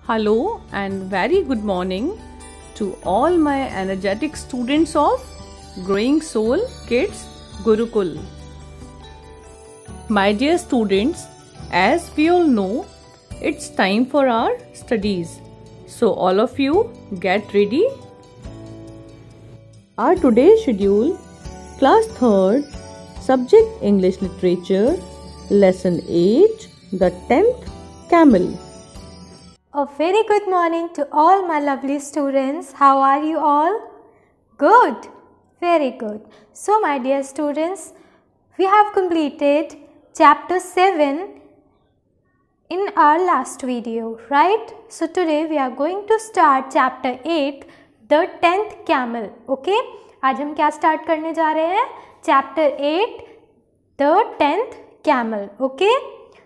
Hello and very good morning to all my energetic students of Growing Soul Kids Gurukul. My dear students, as we all know, it's time for our studies. So all of you get ready. Our today's schedule: Class 3rd, Subject English Literature, Lesson 8, The 10th Camel. A very good morning to all my lovely students. How are you all? Good. Very good. So my dear students, we have completed chapter 7 in our last video, right? So today we are going to start chapter 8, the 10th camel. Okay? आज हम क्या start करने जा रहे हैं? Chapter 8, the 10th camel. Okay?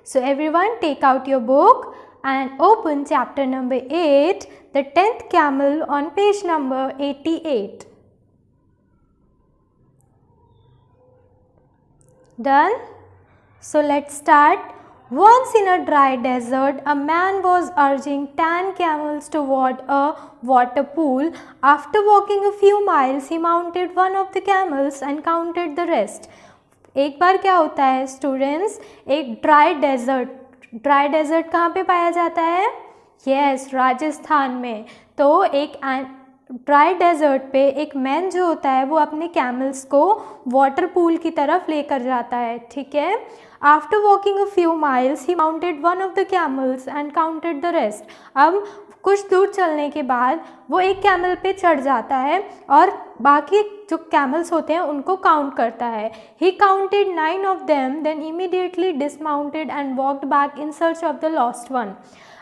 So everyone take out your book and open chapter number 8, the 10th camel, on page number 88. Done? So let's start. Once in a dry desert, a man was urging 10 camels toward a water pool. After walking a few miles, he mounted one of the camels and counted the rest. एक बार क्या होता है students, एक dry desert कहाँ पे पाया जाता है? यस, राजस्थान में. तो एक ड्राई डेजर्ट पे एक मैन जो होता है वो अपने कैमल्स को वाटर पूल की तरफ लेकर जाता है. ठीक है. After walking a few miles he mounted one of the camels and counted the rest. अब कुछ दूर चलने के बाद वो एक कैमल पे चढ़ जाता है और बाकी जो कैमल्स होते हैं उनको काउंट करता है. He counted 9 of them, then immediately dismounted and walked back in search of the lost one.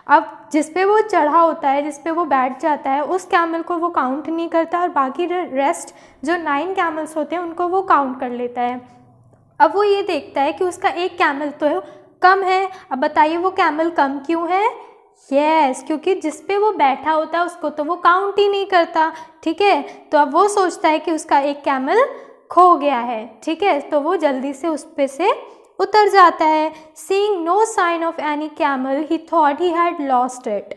अब जिस पे वो चढ़ा होता है, जिस पे वो बैठ जाता है, उस कैमल को वो काउंट नहीं करता और बाकी रेस्ट जो 9 कैमल्स होते हैं उनको वो काउंट कर लेता है. अब वो ये देखता है कि उसका एक कैमल तो कम है. अब बताइए वो कैमल कम क्यों है? यस, क्योंकि जिस पे वो बैठा होता है उसको तो वो काउंट ही नहीं करता. ठीक है. तो अब वो सोचता है कि उसका एक कैमल खो गया है. ठीक है. तो वो जल्दी से उस पे से उतर जाता है. Seeing no sign of any camel he thought he had lost it.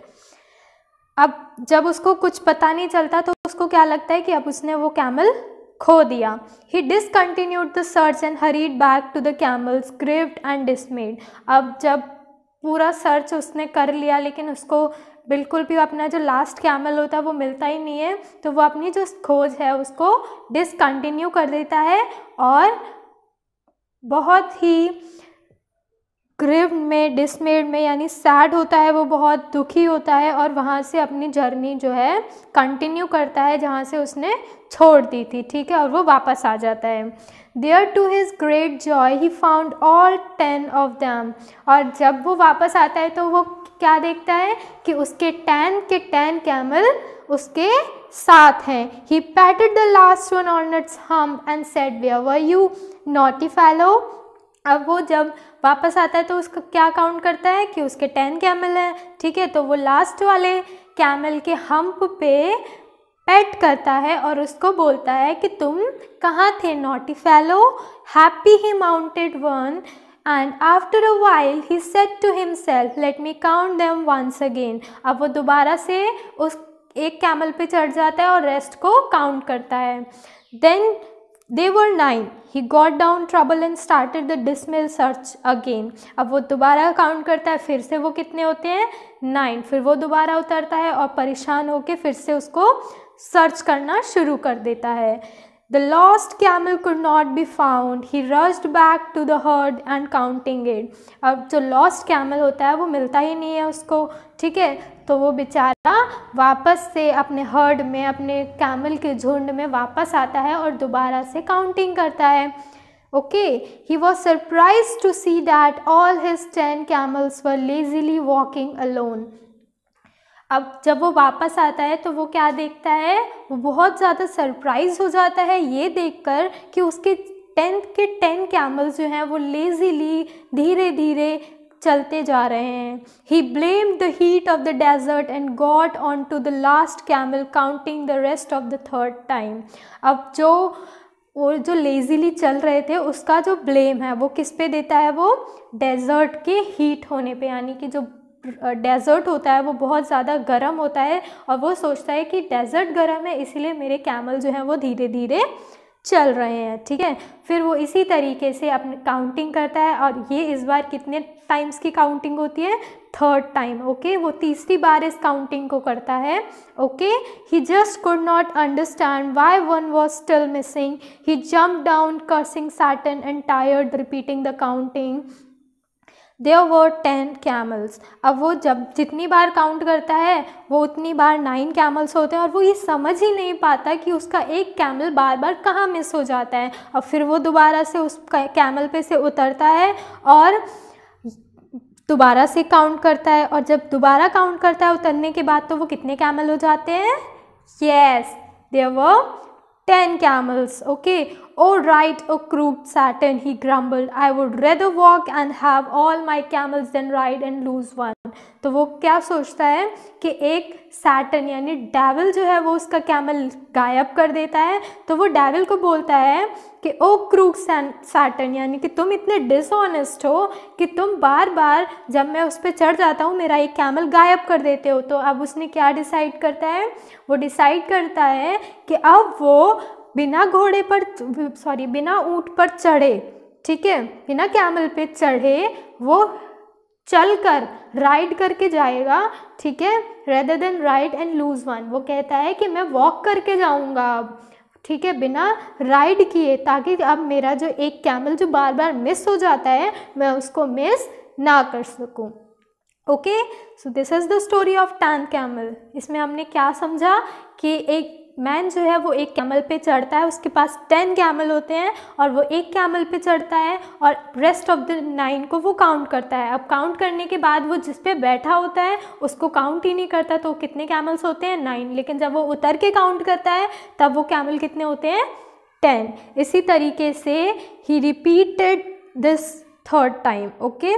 अब जब उसको कुछ पता नहीं चलता तो उसको क्या लगता है कि अब उसने वो कैमल खो दिया. He discontinued the search and hurried back to the camels, grieved and dismayed. अब जब पूरा सर्च उसने कर लिया लेकिन उसको बिल्कुल भी अपना जो लास्ट कैमल होता है वो मिलता ही नहीं है, तो वो अपनी जो खोज है उसको डिसकंटिन्यू कर देता है और बहुत ही ग्रीव्ड में, डिसमेड में यानी सैड होता है, वो बहुत दुखी होता है और वहाँ से अपनी जर्नी जो है कंटिन्यू करता है जहाँ से उसने छोड़ दी थी. ठीक है. और वो वापस आ जाता है. There to his great joy he found all 10 of them. और जब वो वापस आता है तो वो क्या देखता है कि उसके 10 के 10 कैमल उसके साथ हैं. He patted the last one on its hump and said, where were you naughty fellow. अब वो जब वापस आता है तो उसका क्या काउंट करता है कि उसके 10 कैमल हैं. ठीक है. तो वो लास्ट वाले कैमल के हम्प पे पेट करता है और उसको बोलता है कि तुम कहाँ थे naughty fellow. Happy he mounted one and after a while he said to himself, let me count them once again. अब वो दोबारा से उस एक कैमल पे चढ़ जाता है और रेस्ट को काउंट करता है. Then they were 9. He got down trouble and started the dismal search again. अब वो दोबारा काउंट करता है, फिर से वो कितने होते हैं? 9. फिर वो दोबारा उतरता है और परेशान होकर फिर से उसको सर्च करना शुरू कर देता है. The lost camel could not be found. He rushed back to the herd and counting it. अब जो lost camel होता है वो मिलता ही नहीं है उसको. ठीक है. तो वो बेचारा वापस से अपने हर्ड में, अपने कैमल के झुंड में वापस आता है और दोबारा से काउंटिंग करता है. Okay. He was surprise to see that all his 10 camels were lazily walking alone. अब जब वो वापस आता है तो वो क्या देखता है? वो बहुत ज़्यादा सरप्राइज हो जाता है ये देखकर कि उसके 10 के 10 कैमल्स जो हैं वो लेजीली धीरे धीरे चलते जा रहे हैं. He blamed the heat of the desert and got on to the last camel counting the rest of the third time. अब जो लेजीली चल रहे थे उसका जो ब्लेम है वो किस पे देता है? वो डेजर्ट के हीट होने पे, यानी कि जो डेज़र्ट होता है वो बहुत ज़्यादा गर्म होता है और वो सोचता है कि डेज़र्ट गर्म है इसीलिए मेरे कैमल जो हैं वो धीरे धीरे चल रहे हैं, ठीक है। फिर वो इसी तरीके से अपनी काउंटिंग करता है और ये इस बार कितने टाइम्स की काउंटिंग होती है, 3rd टाइम, ओके। वो तीसरी बार इस काउंटिंग को करता है, okay. He just could not understand why one was still missing, he jumped down cursing Saturn and tired repeating the counting. There were 10 camels। अब वो जब जितनी बार काउंट करता है वो उतनी बार 9 कैमल्स होते हैं और वो ये समझ ही नहीं पाता कि उसका एक कैमल बार बार कहाँ मिस हो जाता है। अब फिर वो दोबारा से उस कैमल पे से उतरता है और दोबारा से काउंट करता है और जब दोबारा काउंट करता है उतरने के बाद तो वो कितने कैमल हो जाते हैं, yes, there were 10 camels, okay. Oh right, oh crooked Saturn, he grumbled, I would rather walk and have all my camels than ride and lose one। तो वो क्या सोचता है कि एक सैटर्न यानी डेविल जो है वो उसका कैमल गायब कर देता है। तो वो डेविल को बोलता है कि ओ क्रूक सैटर्न, यानी कि तुम इतने डिसऑनेस्ट हो कि तुम बार बार जब मैं उस पर चढ़ जाता हूँ मेरा एक कैमल गायब कर देते हो। तो अब उसने क्या डिसाइड करता है, वो डिसाइड करता है कि अब वो बिना घोड़े पर बिना ऊँट पर चढ़े, ठीक है, बिना कैमल पे चढ़े वो चल कर राइड करके जाएगा, ठीक है, rather than ride and lose one. वो कहता है कि मैं वॉक करके जाऊंगा अब, ठीक है, बिना राइड किए, ताकि अब मेरा जो एक कैमल जो बार बार मिस हो जाता है मैं उसको मिस ना कर सकूं। Okay, so this is the story of 10th camel. इसमें हमने क्या समझा कि एक मैन जो है वो एक कैमल पे चढ़ता है, उसके पास 10 कैमल होते हैं और वो एक कैमल पे चढ़ता है और रेस्ट ऑफ द 9 को वो काउंट करता है। अब काउंट करने के बाद वो जिस पे बैठा होता है उसको काउंट ही नहीं करता, तो कितने कैमल्स होते हैं, 9। लेकिन जब वो उतर के काउंट करता है तब वो कैमल कितने होते हैं, 10। इसी तरीके से ही repeated this 3rd time, okay,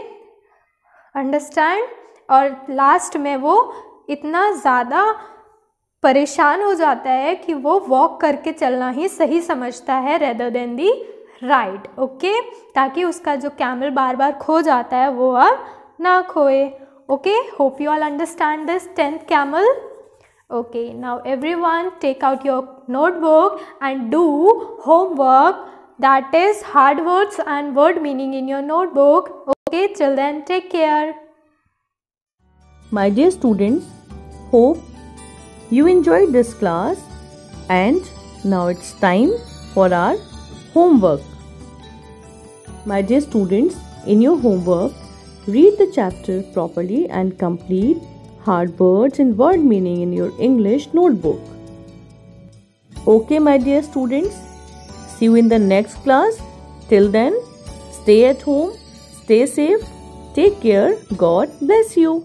understand. और लास्ट में वो इतना ज़्यादा परेशान हो जाता है कि वो वॉक करके चलना ही सही समझता है रेदर देन दी राइड, ओके, ताकि उसका जो कैमल बार बार खो जाता है वो अब ना खोए। Okay, hope you all understand this 10th camel. Okay, now everyone take out your notebook and do homework, that is hard words and word meaning in your notebook. Okay, till then take care. My dear students, hope you enjoyed this class and now it's time for our homework. My dear students, in your homework, read the chapter properly and complete hard words and word meaning in your English notebook. Okay, my dear students, see you in the next class. Till then, stay at home, stay safe, take care, God bless you.